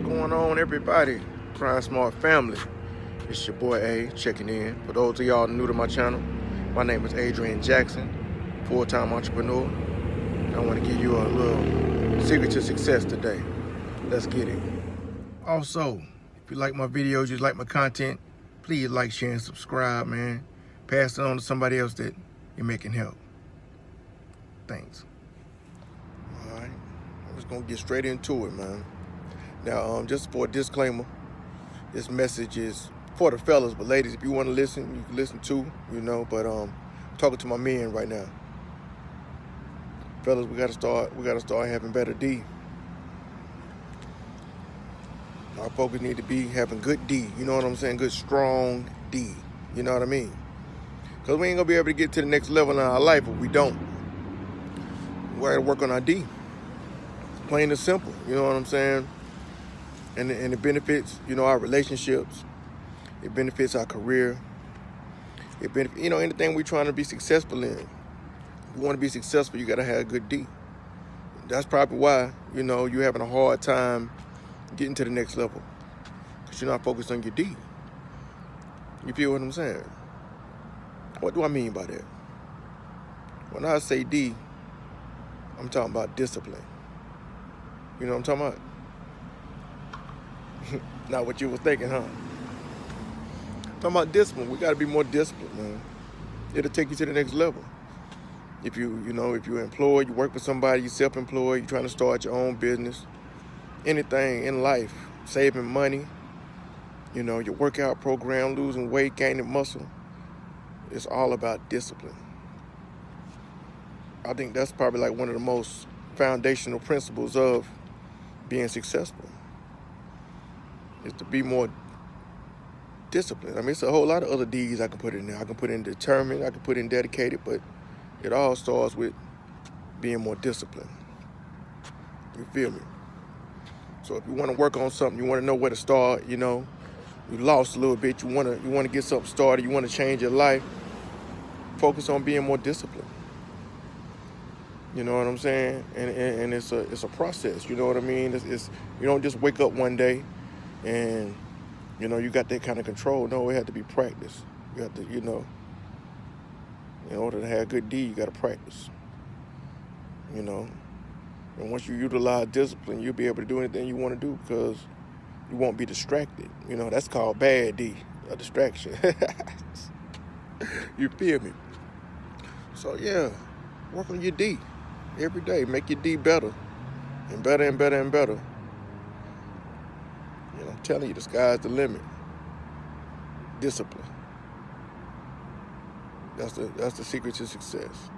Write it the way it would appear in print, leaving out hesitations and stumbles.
going on, everybody? Grind Smart family. It's your boy A checking in. For those of y'all new to my channel, my name is Adrian Jackson, full-time entrepreneur. I want to give you a little secret to success today. Let's get it. Also, if you like my videos, you like my content, please like, share, and subscribe, man. Pass it on to somebody else that you making help. Thanks. All right, I'm just gonna get straight into it, man. Now, just for a disclaimer, this message is for the fellas, but ladies, if you want to listen, you can listen too, but I'm talking to my men right now. Fellas, we gotta start having better D. Our focus need to be having good D, you know what I'm saying? Good, strong D, you know what I mean? Because we ain't gonna be able to get to the next level in our life if we don't. We gotta work on our D. Plain and simple, you know what I'm saying? And it benefits, our relationships. It benefits our career. It benefits, anything we're trying to be successful in. If you want to be successful, you got to have a good D. That's probably why, you're having a hard time getting to the next level. Because you're not focused on your D. You feel what I'm saying? What do I mean by that? When I say D, I'm talking about discipline. You know what I'm talking about? Not what you was thinking, huh? Talking about discipline. We got to be more disciplined, man. It'll take you to the next level. If you're employed, you work for somebody, you're self-employed, you're trying to start your own business, anything in life, saving money, your workout program, losing weight, gaining muscle, it's all about discipline. I think that's probably like one of the most foundational principles of being successful, is to be more disciplined. I mean, it's a whole lot of other D's I can put in there. I can put in determined, I can put in dedicated, but it all starts with being more disciplined. You feel me? So if you want to work on something, you want to know where to start, you lost a little bit, you want to get something started, you want to change your life, focus on being more disciplined. You know what I'm saying? And it's a process, you know what I mean? It's you don't just wake up one day and you got that kind of control. No, it had to be practice. You have to, in order to have good D, you got to practice. And once you utilize discipline, you'll be able to do anything you want to do because you won't be distracted. That's called bad D, a distraction. You feel me? So yeah, work on your D every day. Make your D better and better and better and better. I'm telling you, the sky's the limit. Discipline. That's the secret to success.